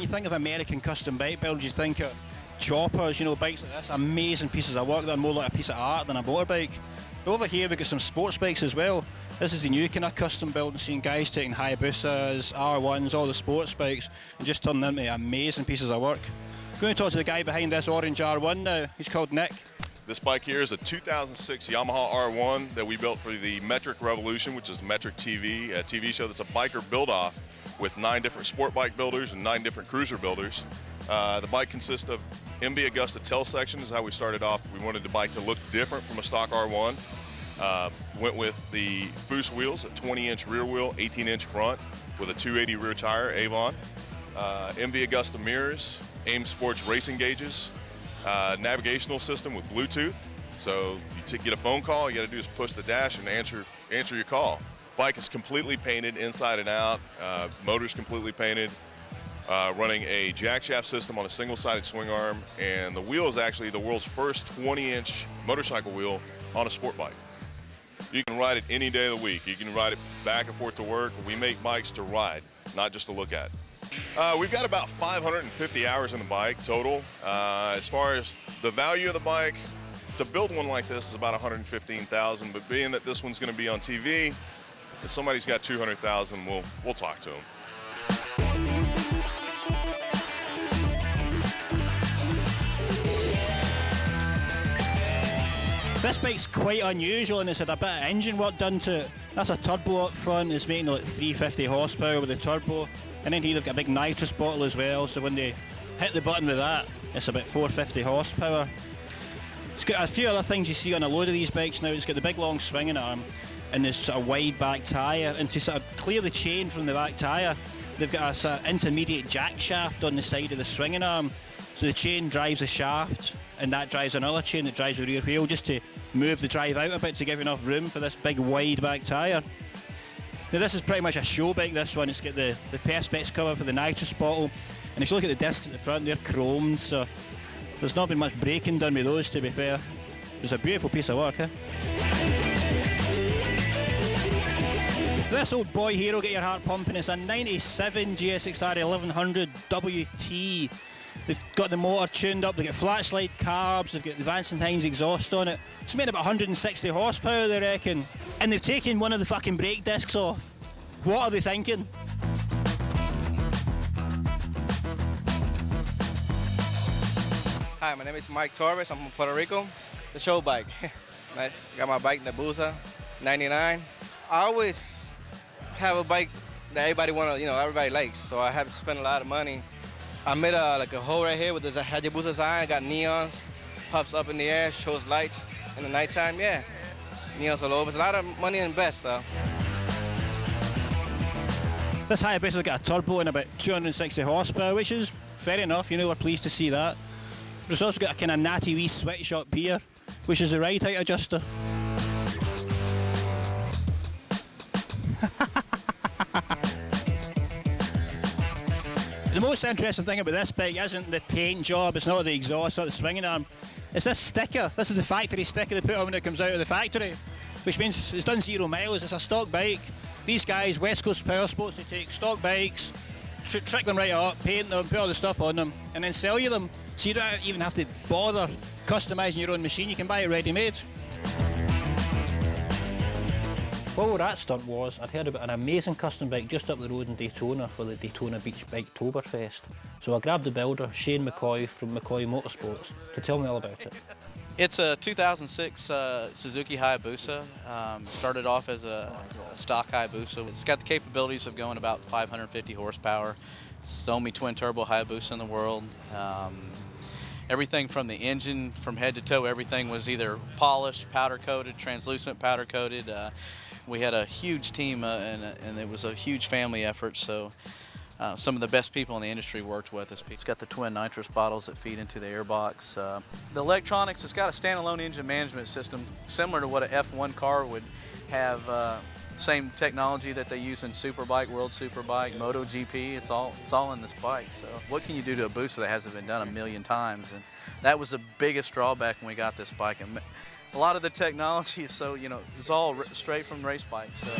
you think of American custom bike builds, you think of choppers, you know, bikes like this, amazing pieces of work. They're more like a piece of art than a motorbike. Over here we've got some sports bikes as well. This is the new kind of custom build, and seeing guys taking Hayabusas, R1s, all the sports bikes, and just turning them into amazing pieces of work. I'm going to talk to the guy behind this orange R1 now. He's called Nick. This bike here is a 2006 Yamaha R1 that we built for the Metric Revolution, which is Metric TV, a TV show that's a biker build-off with 9 different sport bike builders and 9 different cruiser builders. The bike consists of MB Augusta tail section is how we started off. We wanted the bike to look different from a stock R1. Went with the Foose wheels, a 20-inch rear wheel, 18-inch front with a 280 rear tire, Avon. MV Augusta mirrors, AIM Sports racing gauges, navigational system with Bluetooth. So you get a phone call, all you got to do is push the dash and answer your call. Bike is completely painted inside and out, motor's completely painted, running a jack shaft system on a single-sided swing arm, and the wheel is actually the world's first 20-inch motorcycle wheel on a sport bike. You can ride it any day of the week. You can ride it back and forth to work. We make bikes to ride, not just to look at. We've got about 550 hours in the bike total. As far as the value of the bike, to build one like this is about $115,000, but being that this one's going to be on TV, if somebody's got $200,000, we'll talk to them. This bike's quite unusual, and it's had a bit of engine work done to it. That's a turbo up front. It's making like 350 horsepower with the turbo, and then here they've got a big nitrous bottle as well, so when they hit the button with that, it's about 450 horsepower. It's got a few other things you see on a load of these bikes now. It's got the big long swinging arm and this sort of wide back tyre, and to sort of clear the chain from the back tyre, they've got a sort of intermediate jack shaft on the side of the swinging arm. So the chain drives the shaft, and that drives another chain that drives the rear wheel, just to move the drive out a bit to give enough room for this big wide back tyre. Now this is pretty much a show bike, this one. It's got the perspex cover for the nitrous bottle, and if you look at the discs at the front, they're chromed, so there's not been much braking done with those, to be fair. It's a beautiful piece of work, eh? This old boy here will get your heart pumping. It's a 97 GSX-R 1100 WT. They've got the motor tuned up, they've got flat slide carbs, they've got the Vance & Hines exhaust on it. It's made about 160 horsepower, they reckon. And they've taken one of the fucking brake discs off. What are they thinking? Hi, my name is Mike Torres. I'm from Puerto Rico. It's a show bike. Nice. Got my bike, Hayabusa, 99. I always have a bike that everybody likes. So I have to spend a lot of money. I made like a hole right here with this Hayabusa sign. I got neons, puffs up in the air, shows lights in the nighttime. Yeah, neons all over. It's a lot of money to invest though. This Hayabusa's got a turbo and about 260 horsepower, which is fair enough. You know, we're pleased to see that. But it's also got a kind of natty wee switch up here, which is the ride height adjuster. The most interesting thing about this bike isn't the paint job, it's not the exhaust or the swinging arm. It's this sticker. This is the factory sticker they put on when it comes out of the factory, which means it's done 0 miles. It's a stock bike. These guys, West Coast Power Sports, they take stock bikes, trick them right up, paint them, put all the stuff on them, and then sell you them. So you don't even have to bother customising your own machine. You can buy it ready-made. Well, that stunt was, I'd heard about an amazing custom bike just up the road in Daytona for the Daytona Beach Biketoberfest. So I grabbed the builder, Shane McCoy from McCoy Motorsports, to tell me all about it. It's a 2006 Suzuki Hayabusa. Started off as a stock Hayabusa. It's got the capabilities of going about 550 horsepower. It's the only twin-turbo Hayabusa in the world. Everything from the engine, from head to toe, everything was either polished, powder-coated, translucent powder-coated. We had a huge team, and it was a huge family effort, so some of the best people in the industry worked with us. It's got the twin nitrous bottles that feed into the airbox. The electronics, it's got a standalone engine management system similar to what an F1 car would have. Same technology that they use in Superbike, World Superbike, MotoGP. It's all in this bike. So what can you do to a Busa that hasn't been done a million times? And that was the biggest drawback when we got this bike. And a lot of the technology is so, it's all straight from race bikes. So.